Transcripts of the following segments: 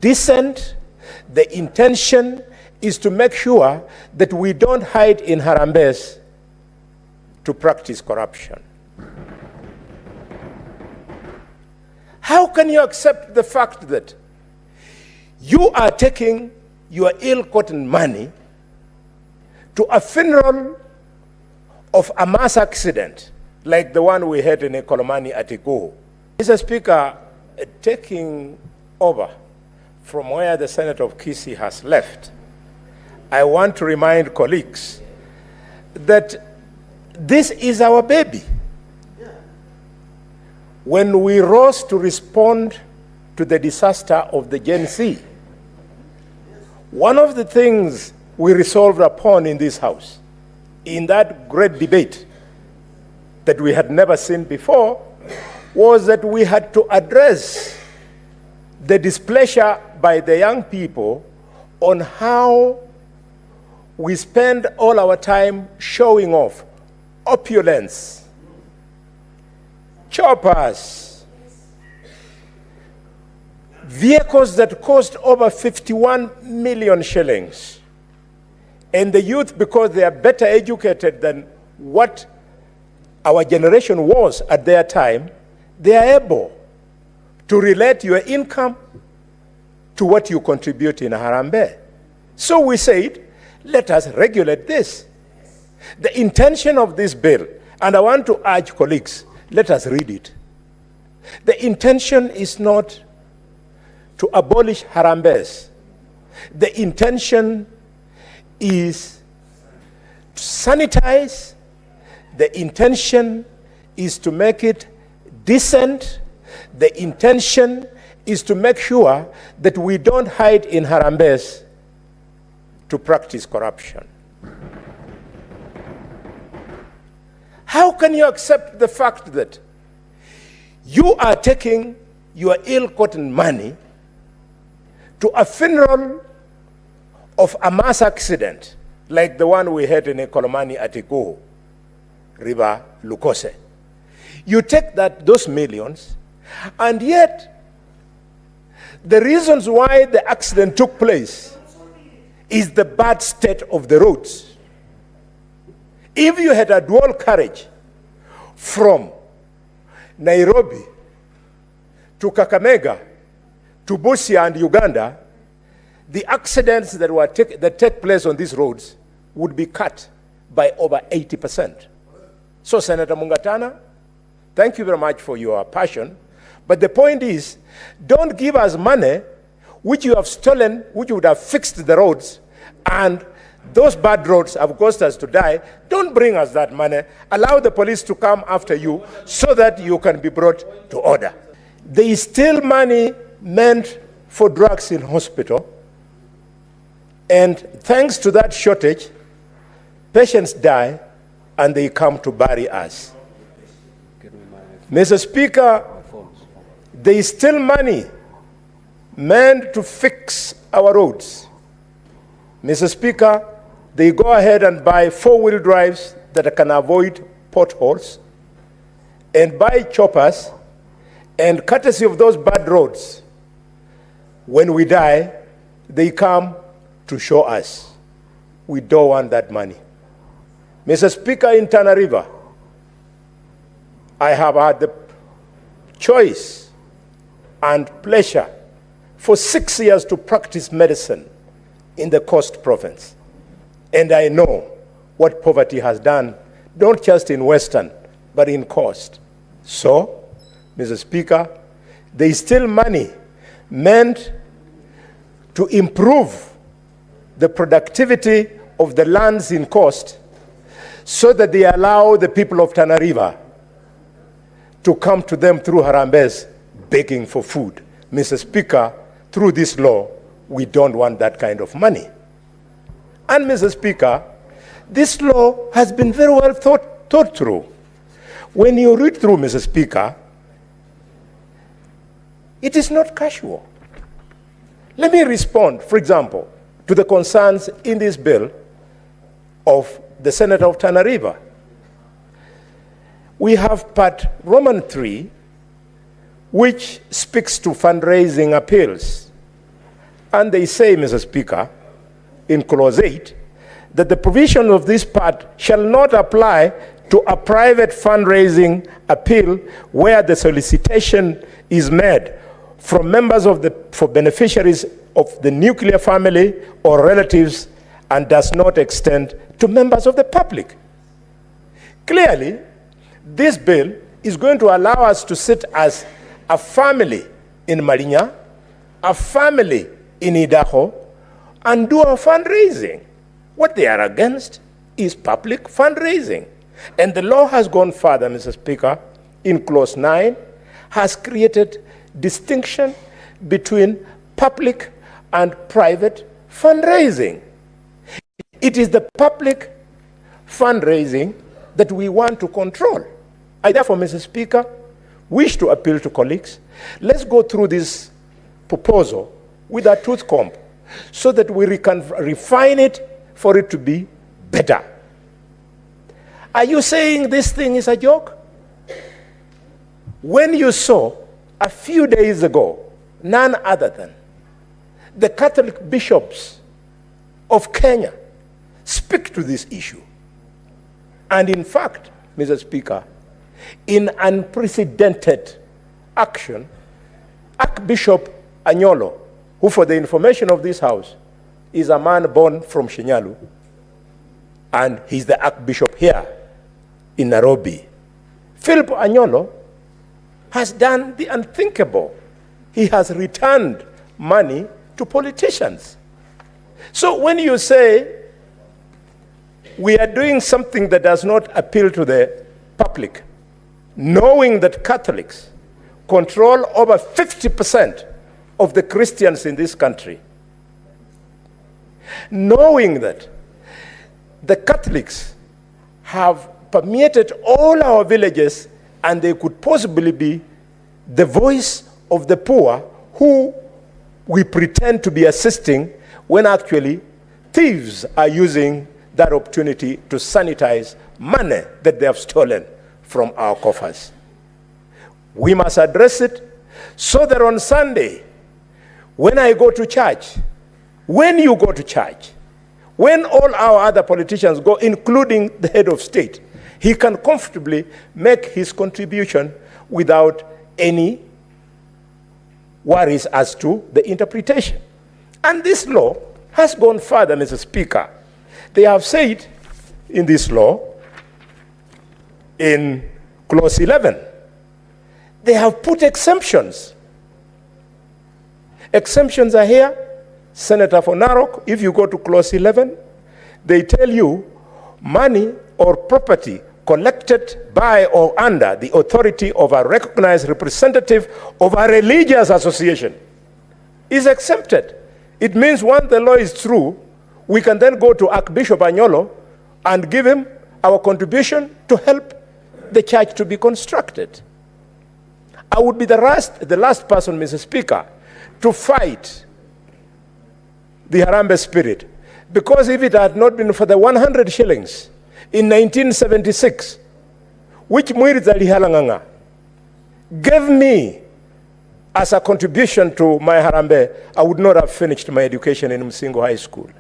Decent, the intention is to make sure that we don't hide in Harambes to practice corruption. How can you accept the fact that you are taking your ill-gotten money to a funeral of a mass accident like the one we had in Ekolomani at Iguhu? Mr. Speaker, taking over from where the Senate of Kisii has left, I want to remind colleagues that this is our baby. When we rose to respond to the disaster of the Gen Z, one of the things we resolved upon in this House, in that great debate that we had never seen before, was that we had to address the displeasure by the young people on how we spend all our time showing off opulence, choppers, vehicles that cost over 51 million shillings. And the youth, because they are better educated than what our generation was at their time, they are able to relate your income to what you contribute in Harambee. So we said, let us regulate this. The intention of this bill, and I want to urge colleagues, let us read it. The intention is not to abolish Harambees. The intention is to sanitize. The intention is to make it decent. The intention is to make sure that we don't hide in Harambees to practice corruption. How can you accept the fact that you are taking your ill-gotten money to a funeral of a mass accident like the one we had in Ekolomani at Iguhu River, Lukose? You take those millions, and yet the reasons why the accident took place is the bad state of the roads. If you had a dual carriage from Nairobi to Kakamega to Busia and Uganda, the accidents that take place on these roads would be cut by over 80%. So, Senator Mungatana, thank you very much for your passion. But the point is, don't give us money which you have stolen, which would have fixed the roads, and those bad roads have caused us to die. Don't bring us that money. Allow the police to come after you so that you can be brought to order. There is still money meant for drugs in hospital. And thanks to that shortage, patients die and they come to bury us. Mr. Speaker, there is still money meant to fix our roads. Mr. Speaker, they go ahead and buy four-wheel drives that can avoid potholes and buy choppers, and courtesy of those bad roads, when we die, they come to show us. We don't want that money. Mr. Speaker, in Tana River, I have had the choice and pleasure for 6 years to practice medicine in the Coast Province. And I know what poverty has done, not just in Western, but in Coast. So, Mr. Speaker, there is still money meant to improve the productivity of the lands in Coast so that they allow the people of Tana River to come to them through Harambees begging for food. Mr. Speaker, through this law, we don't want that kind of money. And Mr. Speaker, this law has been very well thought through. When you read through, Mr. Speaker, it is not casual. Let me respond, for example, to the concerns in this bill of the Senator of Tana River. We have Part Roman 3, which speaks to fundraising appeals And they say, Mr. Speaker, in clause 8, that the provision of this part shall not apply to a private fundraising appeal where the solicitation is made from members for beneficiaries of the nuclear family or relatives and does not extend to members of the public. Clearly, this bill is going to allow us to sit as a family in Marinya, a family in Idaho, and do our fundraising. What they are against is public fundraising. And the law has gone further, Mr. Speaker, in clause 9, has created distinction between public and private fundraising. It is the public fundraising that we want to control. I therefore, Mr. Speaker, wish to appeal to colleagues. Let's go through this proposal with a tooth comb so that we can refine it for it to be better. Are you saying this thing is a joke? When you saw a few days ago, none other than the Catholic bishops of Kenya speak to this issue. And in fact, Mr. Speaker, in unprecedented action, Archbishop Anyolo, who for the information of this House, is a man born from Shinyalu, and he's the Archbishop here in Nairobi. Philip Anyolo has done the unthinkable. He has returned money to politicians. So when you say we are doing something that does not appeal to the public, knowing that Catholics control over 50% of the Christians in this country, knowing that the Catholics have permeated all our villages and they could possibly be the voice of the poor who we pretend to be assisting when actually thieves are using that opportunity to sanitize money that they have stolen from our coffers. We must address it so that on Sunday, when I go to church, when you go to church, when all our other politicians go, including the head of state, he can comfortably make his contribution without any worries as to the interpretation. And this law has gone further, Mr. Speaker. They have said in this law, in clause 11, they have put exemptions. Exemptions are here. Senator for Narok, if you go to clause 11, they tell you money or property collected by or under the authority of a recognized representative of a religious association is exempted. It means once the law is through, we can then go to Archbishop Anyolo and give him our contribution to help the church to be constructed. I would be the last person, Mr. Speaker, to fight the Harambee spirit, because if it had not been for the 100 shillings in 1976, which Mwiriza Lihalanganga gave me as a contribution to my Harambee, I would not have finished my education in Musingo High School.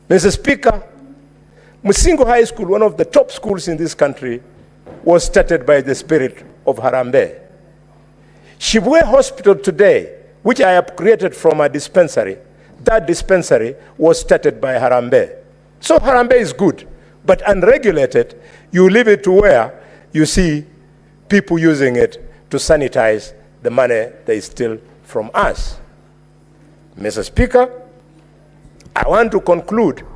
Mr. Speaker, Musingo High School, one of the top schools in this country, was started by the spirit of Harambee. Shibwe Hospital today, which I have created from a dispensary, that dispensary was started by Harambee. So Harambee is good, but unregulated, you leave it to where you see people using it to sanitize the money they steal from us. Mr. Speaker, I want to conclude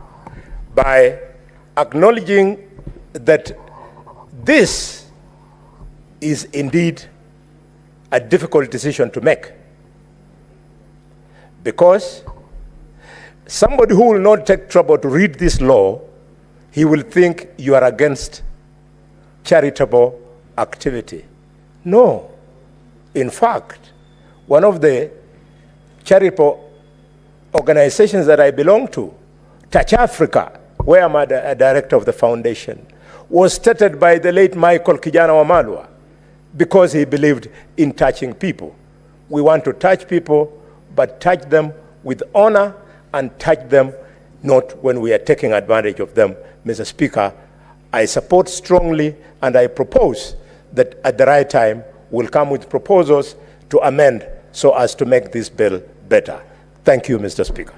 by acknowledging that this is indeed a difficult decision to make, because somebody who will not take trouble to read this law, he will think you are against charitable activity. No. In fact, one of the charitable organizations that I belong to, Touch Africa, where I'm a director of the foundation, was started by the late Michael Kijana Wamalwa because he believed in touching people. We want to touch people, but touch them with honor and touch them not when we are taking advantage of them. Mr. Speaker, I support strongly and I propose that at the right time we'll come with proposals to amend so as to make this bill better. Thank you, Mr. Speaker.